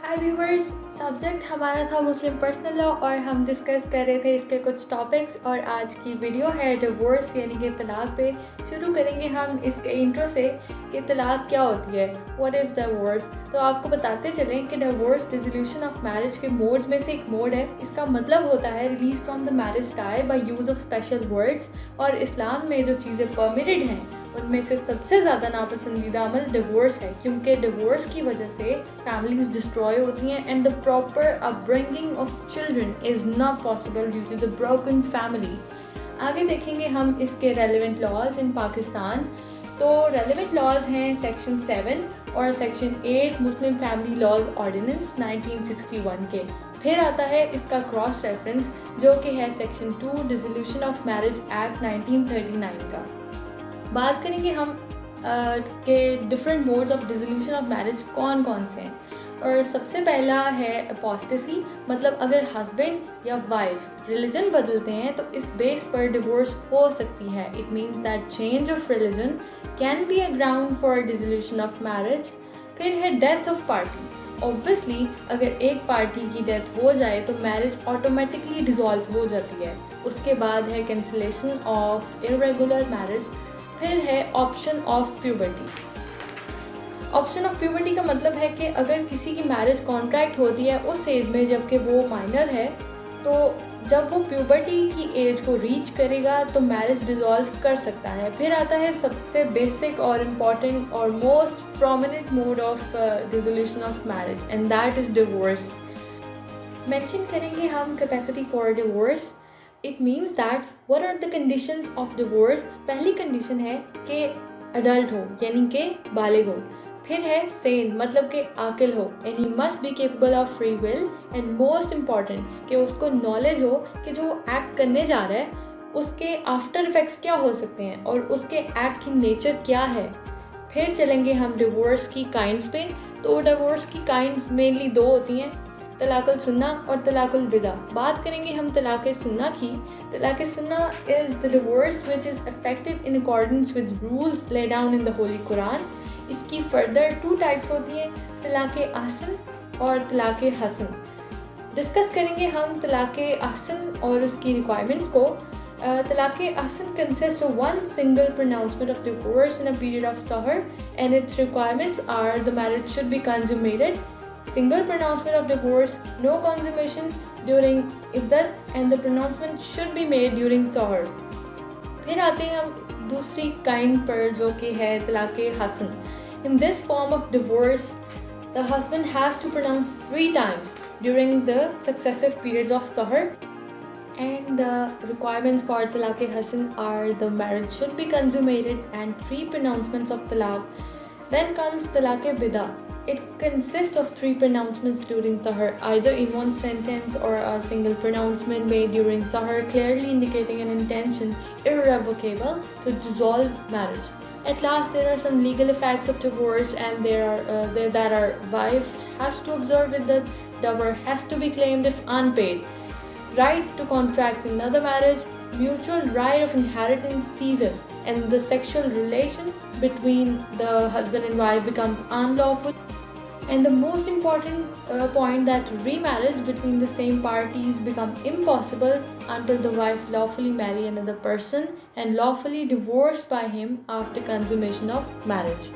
हाय viewers, subject हमारा था मुस्लिम personal law और हम डिस्कस कर रहे थे इसके कुछ टॉपिक्स। और आज की वीडियो है डिवोर्स यानी कि तलाक पे। शुरू करेंगे हम इसके इंट्रो से कि तलाक क्या होती है, व्हाट इज़ डिवोर्स। तो आपको बताते चलें कि डिवोर्स डिसोल्यूशन ऑफ मैरिज के मोड्स में से एक मोड है। इसका मतलब होता है release from the marriage tie by use of special words. और इस्लाम में जो चीज़ें परमिटेड हैं उनमें से सबसे ज़्यादा नापसंदीदा अमल डिवोर्स है, क्योंकि डिवोर्स की वजह से फैमिलीज डिस्ट्रॉय होती हैं and the proper upbringing of children is not possible due to the broken family. आगे देखेंगे हम इसके रेलिवेंट लॉज इन पाकिस्तान। तो रेलिवेंट लॉज हैं सेक्शन 7 और section 8 Muslim family law ordinance 1961 के। फिर आता है इसका क्रॉस रेफरेंस जो कि है section 2 dissolution of marriage act 1939 का। बात करेंगे हम के different modes of dissolution of marriage कौन कौन से हैं। और सबसे पहला है अपोस्टेसी, मतलब अगर हस्बैंड या वाइफ रिलीजन बदलते हैं तो इस बेस पर डिवोर्स हो सकती है। It means that change of religion can be a ground for dissolution of marriage. फिर है डेथ ऑफ पार्टी। ऑब्वियसली अगर एक पार्टी की डेथ हो जाए तो मैरिज ऑटोमेटिकली डिसॉल्व हो जाती है। उसके बाद है कैंसिलेशन ऑफ इरेगुलर मैरिज। फिर है option of puberty. Option of puberty का मतलब है कि अगर किसी की मैरिज कॉन्ट्रैक्ट होती है उस एज में जबकि वो माइनर है, तो जब वो प्यूबर्टी की एज को रीच करेगा तो मैरिज डिसॉल्व कर सकता है। फिर आता है सबसे बेसिक और इम्पॉर्टेंट और most prominent mode of dissolution of marriage and that is divorce. Mention करेंगे हम capacity for divorce. It means that what are the conditions of divorce. पहली कंडीशन है कि अडल्ट हो यानी कि बालिग हो। फिर है सेन, मतलब कि आकिल हो and he must be capable of free will. And most important कि उसको नॉलेज हो कि जो एक्ट करने जा रहा है उसके आफ्टर इफेक्ट्स क्या हो सकते हैं और उसके एक्ट की नेचर क्या है। फिर चलेंगे हम डिवोर्स की काइंड्स पे। तो डिवोर्स की काइंड्स मेनली दो होती हैं, तलाकुल सुन्ना और तलाकुल बिदा। बात करेंगे हम तलाक सुन्ना की। तलाक सुन्ना is the divorce which is affected in accordance with rules lay down in the Holi Quran. इसकी फर्दर 2 टाइप्स होती हैं, तलाक अहसन और तलाक हसन। डिस्कस करेंगे हम तलाक अहसन और उसकी रिक्वायरमेंट्स को। तलाक Ahsan consist of one single pronouncement of divorce in a period of tahar and its requirements are the marriage should be consummated, single pronouncement of divorce, no consummation during iddat, and the pronouncement should be made during tahar। फिर आते हैं हम दूसरी kind पर जो कि है तलाक Hasan. In this form of divorce, the husband has to pronounce 3 times during the successive periods of tahar, and the requirements for talaq hasan are the marriage should be consummated and 3 pronouncements of talaq. Then comes talaq bida. It consists of 3 pronouncements during tahar, either in one sentence or a single pronouncement made during tahar, clearly indicating an intention irrevocable to dissolve marriage. At last, there are some legal effects of divorce, and that our wife has to observe it, that dower has to be claimed if unpaid, right to contract another marriage, mutual right of inheritance ceases, and the sexual relation between the husband and wife becomes unlawful. And the most important point, that remarriage between the same parties become impossible until the wife lawfully marry another person and lawfully divorced by him after consummation of marriage.